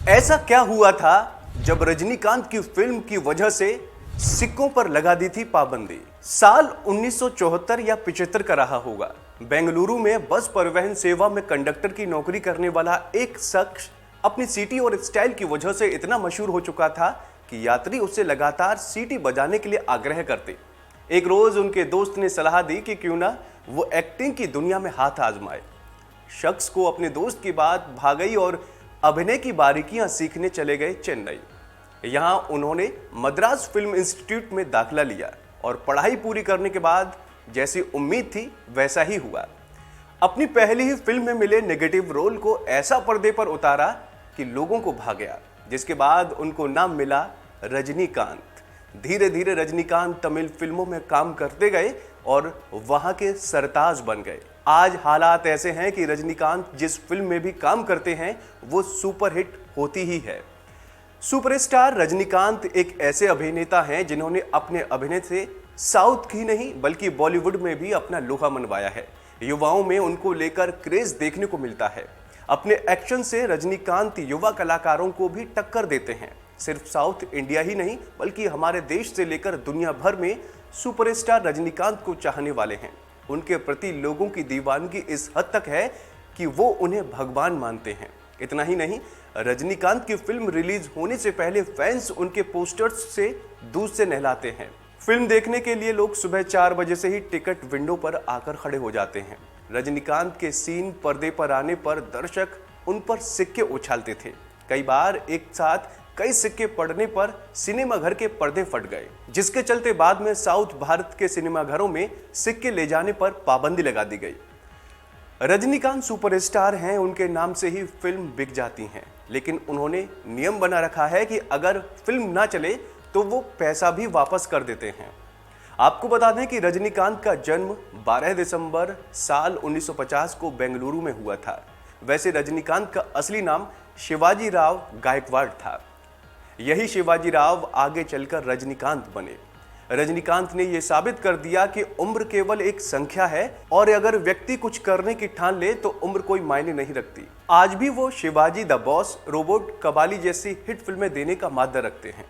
ऐसा क्या हुआ था जब रजनीकांत की फिल्म की वजह से सिक्कों पर लगा दी थी पाबंदी। साल 1974 या 75 का रहा होगा। बेंगलुरु में बस परिवहन सेवा में कंडक्टर की नौकरी करने वाला एक शख्स अपनी सीटी और स्टाइल की वजह से इतना मशहूर हो चुका था कि यात्री उससे लगातार सीटी बजाने के लिए आग्रह करते। एक रोज उनके दोस्त ने सलाह दी कि क्यों ना वो एक्टिंग की दुनिया में हाथ आजमाए। शख्स को अपने दोस्त की बात भागई और अभिनय की बारीकियां सीखने चले गए चेन्नई। यहां उन्होंने मद्रास फिल्म इंस्टीट्यूट में दाखिला लिया और पढ़ाई पूरी करने के बाद जैसी उम्मीद थी वैसा ही हुआ। अपनी पहली ही फिल्म में मिले नेगेटिव रोल को ऐसा पर्दे पर उतारा कि लोगों को भा गया, जिसके बाद उनको नाम मिला रजनीकांत। धीरे धीरे रजनीकांत तमिल फिल्मों में काम करते गए और वहां के सरताज बन गए। आज हालात ऐसे हैं कि रजनीकांत जिस फिल्म में भी काम करते हैं वो सुपरहिट होती ही है। सुपरस्टार रजनीकांत एक ऐसे अभिनेता हैं जिन्होंने अपने अभिनय से साउथ की नहीं बल्कि बॉलीवुड में भी अपना लोहा मनवाया है। युवाओं में उनको लेकर क्रेज देखने को मिलता है। अपने एक्शन से रजनीकांत युवा कलाकारों को भी टक्कर देते हैं। सिर्फ साउथ इंडिया ही नहीं बल्कि हमारे देश से लेकर दुनिया भर में सुपरस्टार रजनीकांत को चाहने वाले हैं। उनके प्रति लोगों की दीवानगी इस हद तक है कि वो उन्हें भगवान मानते हैं। इतना ही नहीं, रजनीकांत की फिल्म रिलीज होने से पहले फैंस उनके पोस्टर्स से दूध से नहलाते हैं। फिल्म देखने के लिए लोग सुबह 4 बजे से ही टिकट विंडो पर आकर खड़े हो जाते हैं। रजनीकांत के सीन पर्दे पर आने पर दर्शक उन पर सिक्के उछालते थे। कई बार एक साथ कई सिक्के पड़ने पर सिनेमा घर के पर्दे फट गए, जिसके चलते बाद में साउथ भारत के सिनेमा घरों में सिक्के ले जाने पर पाबंदी लगा दी गई। रजनीकांत सुपरस्टार हैं, उनके नाम से ही फिल्म बिक जाती हैं, लेकिन उन्होंने नियम बना रखा है कि अगर फिल्म ना चले तो वो पैसा भी वापस कर देते हैं। आपको बता दें कि रजनीकांत का जन्म 12 दिसंबर साल 1950 को बेंगलुरु में हुआ था। वैसे रजनीकांत का असली नाम शिवाजी राव गायकवाड़ था। यही शिवाजी राव आगे चलकर रजनीकांत बने। रजनीकांत ने यह साबित कर दिया कि उम्र केवल एक संख्या है और अगर व्यक्ति कुछ करने की ठान ले तो उम्र कोई मायने नहीं रखती। आज भी वो Shivaji the boss, robot, Kabali जैसी हिट फिल्में देने का माद्दा रखते हैं।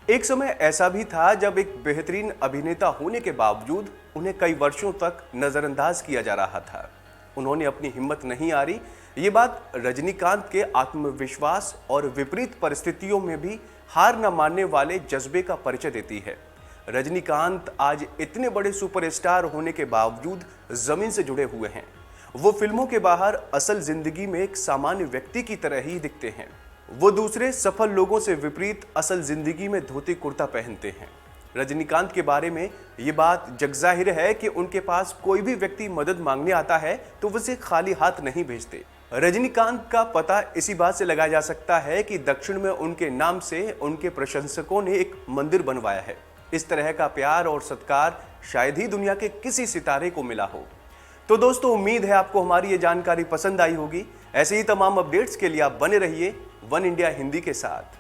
एक समय ऐसा भी था जब एक बेहतरीन अभिनेता होने के बावजूद उन्हें कई वर्षों तक नजरअंदाज किया जा रहा था। उन्होंने अपनी हिम्मत नहीं हारी। ये बात रजनीकांत के आत्मविश्वास और विपरीत परिस्थितियों में भी हार न मानने वाले जज्बे का परिचय देती है। रजनीकांत आज इतने बड़े सुपरस्टार होने के बावजूद जमीन से जुड़े हुए हैं। वो फिल्मों के बाहर असल जिंदगी में एक सामान्य व्यक्ति की तरह ही दिखते हैं। वो दूसरे सफल लोगों से विपरीत असल जिंदगी में धोती कुर्ता पहनते हैं। रजनीकांत के बारे में ये बात जगजाहिर है कि उनके पास कोई भी व्यक्ति मदद मांगने आता है तो उसे खाली हाथ नहीं भेजते। रजनीकांत का पता इसी बात से लगाया जा सकता है कि दक्षिण में उनके नाम से उनके प्रशंसकों ने एक मंदिर बनवाया है। इस तरह का प्यार और सत्कार शायद ही दुनिया के किसी सितारे को मिला हो। तो दोस्तों, उम्मीद है आपको हमारी ये जानकारी पसंद आई होगी। ऐसे ही तमाम अपडेट्स के लिए आप बने रहिए वन इंडिया हिंदी के साथ।